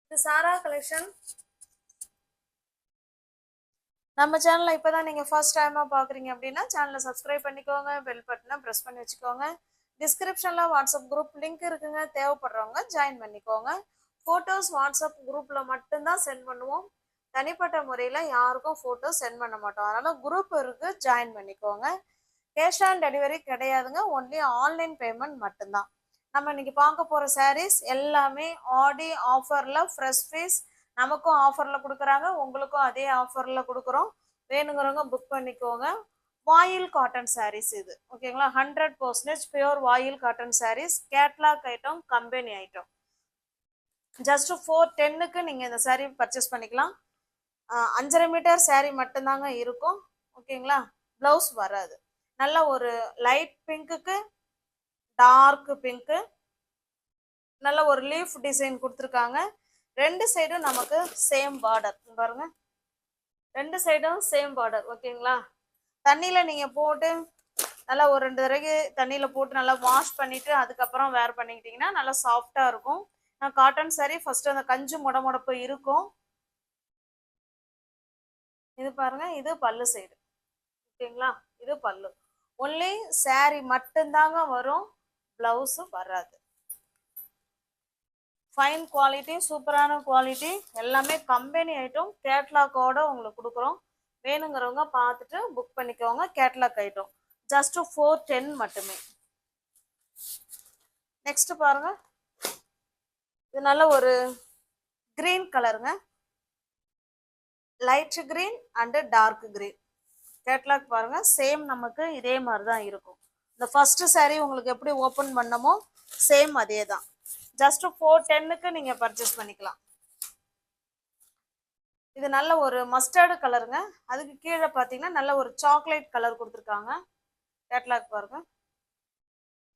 இது சாரா கலெக்ஷன். நம்ம சேனலை இப்போதான் நீங்கள் ஃபர்ஸ்ட் டைமாக பார்க்குறீங்க அப்படின்னா சேனலை சப்ஸ்கிரைப் பண்ணிக்கோங்க, பெல் பட்டனை ப்ரெஸ் பண்ணி வச்சுக்கோங்க. டிஸ்கிரிப்ஷனில் வாட்ஸ்அப் குரூப் லிங்க் இருக்குங்க, தேவைப்படுறவங்க ஜாயின் பண்ணிக்கோங்க. ஃபோட்டோஸ் வாட்ஸ்அப் குரூப்பில் மட்டும்தான் சென்ட் பண்ணுவோம், தனிப்பட்ட முறையில் யாருக்கும் ஃபோட்டோஸ் சென்ட் பண்ண மாட்டோம். அதனால் குரூப் இருக்குது, ஜாயின் பண்ணிக்கோங்க. கேஷ் ஆன் டெலிவரி கிடையாதுங்க, ஒன்லி ஆன்லைன் பேமெண்ட் மட்டும்தான். நம்ம இன்னைக்கு பார்க்க போகிற சாரீஸ் எல்லாமே ஆடி ஆஃபரில் ஃப்ரெஷ் பீஸ். நமக்கும் ஆஃபரில் கொடுக்குறாங்க, உங்களுக்கும் அதே ஆஃபரில் கொடுக்குறோம். வேணுங்கிறவங்க புக் பண்ணிக்கோங்க. வாயில் காட்டன் சாரீஸ் இது, ஓகேங்களா? 100% pure voile cotton sarees, catalogue item, company item. Just 410க்கு நீங்கள் இந்த சாரீ பர்ச்சேஸ் பண்ணிக்கலாம். 5.5 மீட்டர் சாரீ மட்டும்தாங்க இருக்கும், ஓகேங்களா? ப்ளவுஸ் வராது. நல்ல ஒரு லைட் பிங்க்குக்கு டார்க் பிங்க்கு, நல்ல ஒரு லீஃப் டிசைன் கொடுத்துருக்காங்க. ரெண்டு சைடும் நமக்கு சேம் பார்டர் பாருங்க, ரெண்டு சைடும் சேம் பார்டர், ஓகேங்களா? தண்ணியில் நீங்கள் போட்டு நல்லா ஒரு 2 தடவை தண்ணியில் போட்டு நல்லா வாஷ் பண்ணிவிட்டு அதுக்கப்புறம் வேர் பண்ணிக்கிட்டிங்கன்னா நல்லா சாஃப்டாக இருக்கும். காட்டன் சாரீ ஃபஸ்ட்டு அந்த கஞ்சு முடமுடப்பு இருக்கும். இது பாருங்க, இது பல்லு சைடு, ஓகேங்களா? இது பல்லு. ஒன்லி சாரீ மட்டும்தாங்க வரும், ப்ளவுஸு வராது. ஃபைன் குவாலிட்டி, சூப்பரான குவாலிட்டி, எல்லாமே கம்பெனி ஐட்டம், கேட்லாக்கோட உங்களுக்கு கொடுக்குறோம். வேணுங்கிறவங்க பார்த்துட்டு புக் பண்ணிக்கோங்க. கேட்லாக் ஐட்டம் ஜஸ்ட் 410 மட்டுமே. நெக்ஸ்ட் பாருங்க, இது நல்ல ஒரு கிரீன் கலருங்க, light green and dark green. Catalogue பாருங்க, சேம் நமக்கு இதே மாதிரி தான் இருக்கும். இந்த ஃபர்ஸ்ட் சாரீ உங்களுக்கு எப்படி ஓப்பன் பண்ணமோ சேம் அதே தான். ஜஸ்ட் 410க்கு நீங்கள் பர்ச்சேஸ் பண்ணிக்கலாம். இது நல்ல ஒரு மஸ்டர்டு கலருங்க, அதுக்கு கீழே பார்த்தீங்கன்னா நல்ல ஒரு சாக்லேட் கலர் கொடுத்துருக்காங்க. கேட்லாக் பாருங்க.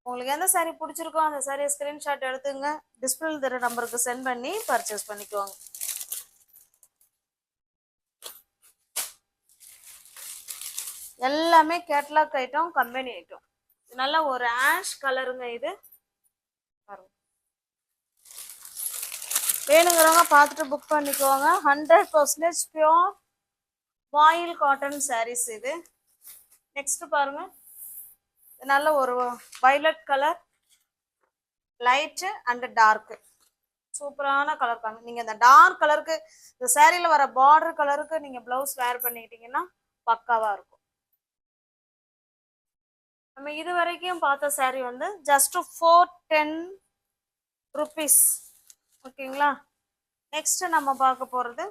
உங்களுக்கு எந்த சாரீ பிடிச்சிருக்கோ அந்த சாரியை ஸ்க்ரீன்ஷாட் எடுத்துங்க, டிஸ்பிளேல தர நம்பருக்கு சென்ட் பண்ணி பர்ச்சேஸ் பண்ணிக்குவாங்க. எல்லாமே கேட்லாக் ஐட்டம், கம்பெனி ஐட்டம். நல்ல ஒரு ஆஷ் கலருங்க இது பாருங்க. வேணுங்கிறவங்க பார்த்துட்டு புக் பண்ணிக்குவாங்க. 100% பியூர் வாயில் காட்டன் சாரீஸ் இது. நெக்ஸ்ட் பாருங்க, நல்ல ஒரு violet colour, light and dark, சூப்பரான கலர் பாருங்க. நீங்கள் இந்த டார்க் கலருக்கு, இந்த சாரியில் வர பார்டர் கலருக்கு நீங்கள் ப்ளவுஸ் வேர் பண்ணிக்கிட்டீங்கன்னா பக்காவாக இருக்கும். நம்ம இது வரைக்கும் பார்த்த சாரீ வந்து ஜஸ்ட் 410 rupees, ஓகேங்களா? நெக்ஸ்ட் நம்ம பார்க்க போகிறது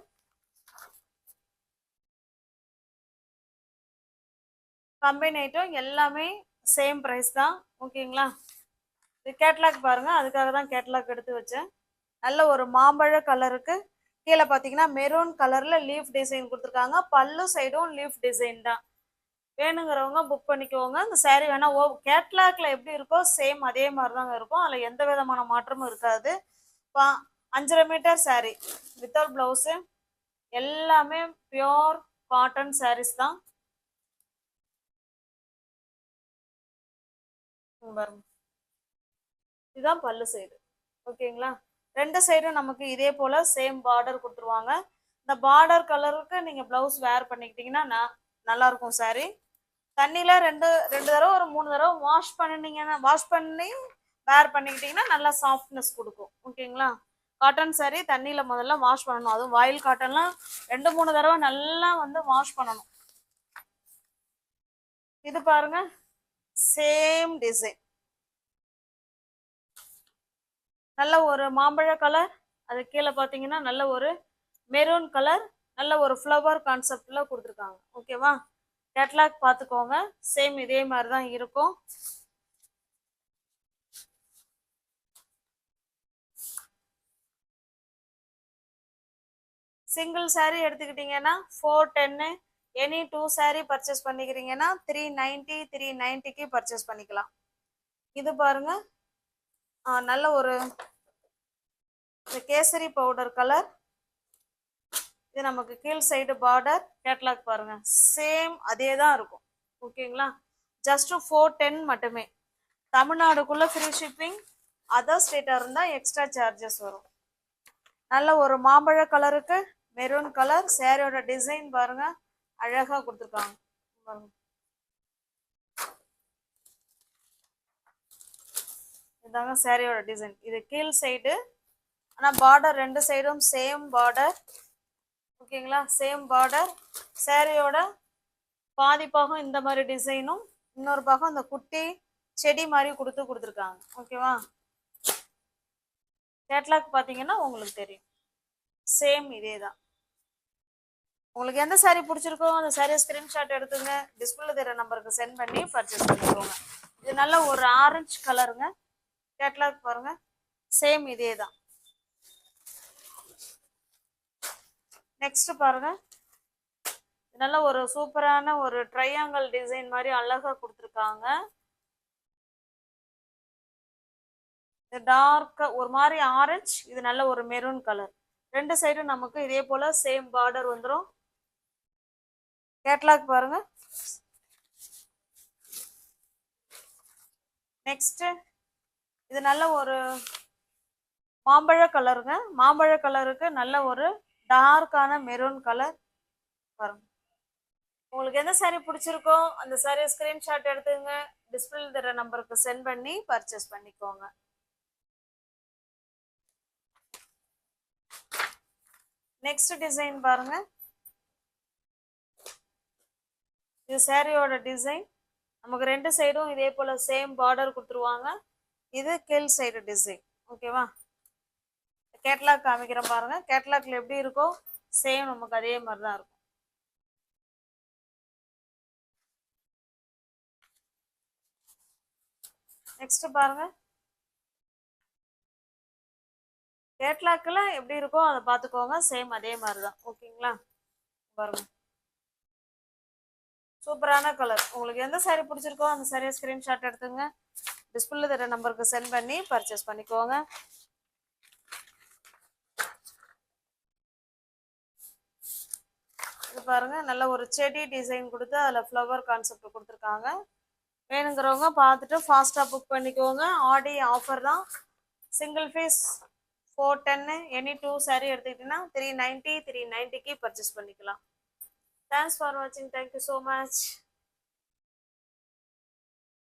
கம்பைன் ஐட்டம், எல்லாமே சேம் ப்ரைஸ் தான், ஓகேங்களா? இது கேட்லாக் பாருங்க, அதுக்காக தான் கேட்லாக் எடுத்து வச்சேன். நல்ல ஒரு மாம்பழ கலருக்கு கீழே பார்த்தீங்கன்னா மெரூன் கலரில் லீஃப் டிசைன் கொடுத்துருக்காங்க. பல்லு சைடும் லீஃப் டிசைன் தான். வேணுங்கிறவங்க புக் பண்ணிக்கோங்க. இந்த சாரீ வேணால் கேட்லாக்ல எப்படி இருக்கோ சேம் அதே மாதிரி தாங்க இருக்கும், அதில் எந்த விதமான மாற்றமும் இருக்காது. 5.5 மீட்டர் சாரீ வித்தவுட் ப்ளவுஸு, எல்லாமே பியோர் காட்டன் சாரீஸ் தான். இதுதான் பல்லு சைடு, ஓகேங்களா? ரெண்டு சைடும் நமக்கு இதே போல் சேம் பார்டர் கொடுத்துருவாங்க. இந்த பார்டர் கலருக்கு நீங்கள் ப்ளவுஸ் வேர் பண்ணிக்கிட்டிங்கன்னா நல்லாயிருக்கும் சாரீ. தண்ணியில் ரெண்டு தடவை ஒரு 3 தடவை வாஷ் பண்ணி வேர் பண்ணிக்கிட்டிங்கன்னா நல்லா சாஃப்ட்னஸ் கொடுக்கும், ஓகேங்களா? காட்டன் சாரீ தண்ணியில் முதல்ல வாஷ் பண்ணணும், அதுவும் வாயில் காட்டன்லாம் 2-3 தடவை நல்லா வந்து வாஷ் பண்ணணும். இது பாருங்க, சேம் டிசைன், நல்ல ஒரு மாம்பழ கலர், அது கீழே பார்த்தீங்கன்னா நல்ல ஒரு மெரூன் கலர், நல்ல ஒரு ஃப்ளவர் கான்செப்டில் கொடுத்துருக்காங்க, ஓகேவா? கேட்லாக் பார்த்துக்கோங்க, சேம் இதே மாதிரி தான் இருக்கும். சிங்கிள் சாரீ எடுத்துக்கிட்டிங்கன்னா 410, எனி 2 சாரீ பர்ச்சேஸ் பண்ணிக்கிறீங்கன்னா 390க்கு பர்ச்சேஸ் பண்ணிக்கலாம். இது பாருங்க, நல்ல ஒரு கேசரி பவுடர் கலர், இது நமக்கு கீழ் சைடு பார்டர். கேட்லாக் பாருங்க, சேம் அதே தான் இருக்கும், ஓகேங்களா? ஜஸ்ட் 410 மட்டுமே. தமிழ்நாடுக்குள்ள ஃப்ரீ ஷிப்பிங், அதர் ஸ்டேட்டாக இருந்தால் எக்ஸ்ட்ரா சார்ஜஸ் வரும். நல்ல ஒரு மாம்பழ கலருக்கு மெரூன் கலர் சாரியோட டிசைன் பாருங்க, அழகா கொடுத்துருக்காங்க பாருங்க. இதாங்க சாரியோட டிசைன். இது கீழ் சைடு, ஆனா பார்டர் ரெண்டு சைடும் சேம் பார்டர். ஓகேங்களா, சேம் பார்டர். சாரியோட பாதி பாகம் இந்த மாதிரி டிசைனும், இன்னொரு பாகம் இந்த குட்டி செடி மாதிரி கொடுத்துருக்காங்க. ஓகேவா, கேட்லாக் பார்த்தீங்கன்னா உங்களுக்கு தெரியும். சேம் இதே தான். உங்களுக்கு எந்த சாரீ பிடிச்சிருக்கோ அந்த சாரியை ஸ்கிரீன்ஷாட் எடுத்துங்க, டிஸ்பிளே தெரிய நம்பருக்கு சென்ட் பண்ணி பர்ச்சேஸ் பண்ணிக்கோங்க. இது நல்ல ஒரு ஆரஞ்சு கலருங்க. கேட்லாக் பாருங்க, சேம் இதே தான். நெக்ஸ்ட் பாருங்க, நல்ல ஒரு சூப்பரான ஒரு ட்ரையாங்கிள் டிசைன் மாதிரி அழகா கொடுத்துருக்காங்க. இது டார்க் ஒரு மாதிரி ஆரஞ்சு, இது நல்ல ஒரு மெரூன் கலர். ரெண்டு சைடும் நமக்கு இதே போல சேம் பார்டர் வந்துடும். கேட்லாக் பாருங்க. நெக்ஸ்ட் இது நல்ல ஒரு மாம்பழ கலருங்க. மாம்பழ கலருக்கு நல்ல ஒரு டார்க்கான மெரூன் கலர் பாருங்க. உங்களுக்கு எந்த சாரீ பிடிச்சிருக்கோ அந்த சாரியை ஸ்கிரீன்ஷாட் எடுத்துங்க, டிஸ்பிளே தர நம்பருக்கு சென்ட் பண்ணி பர்ச்சேஸ் பண்ணிக்கோங்க. நெக்ஸ்ட் டிசைன் பாருங்க. இது சாரியோட டிசைன். நமக்கு ரெண்டு சைடும் இதே போல சேம் பார்டர் கொடுத்துருவாங்க. இது கீழ் சைடு டிசைன். ஓகேவா, கேட்லாக் காமிக்கிறேன் பாருங்க. கேட்லாக்ல எப்படி இருக்கோ சேம் நமக்கு அதே மாதிரி தான் இருக்கும். நெக்ஸ்ட் பாருங்க, கேட்லாக்ல எப்படி இருக்கோ அதை பார்த்துக்கோங்க, சேம் அதே மாதிரி தான். ஓகேங்களா, பாருங்க சூப்பரான கலர். உங்களுக்கு எந்த சாரீ பிடிச்சிருக்கோ அந்த சாரியை ஸ்கிரீன்ஷாட் எடுத்துங்க, டிஸ்பிளே தர நம்பருக்கு சென்ட் பண்ணி பர்ச்சேஸ் பண்ணிக்கோங்க. இது பாருங்க, நல்ல ஒரு செடி டிசைன் கொடுத்து அதில் ஃப்ளவர் கான்செப்ட் கொடுத்துருக்காங்க. வேணுங்கிறவங்க பார்த்துட்டு ஃபாஸ்ட்டாக புக் பண்ணிக்கோங்க. ஆடி ஆஃபர் தான். சிங்கிள் பீஸ் 410, எனி 2 சாரீ எடுத்துக்கிட்டிங்கன்னா 390 390க்கு பர்ச்சேஸ் பண்ணிக்கலாம். தேங்க்ஸ் ஃபார் வாட்சிங். Thank you so much.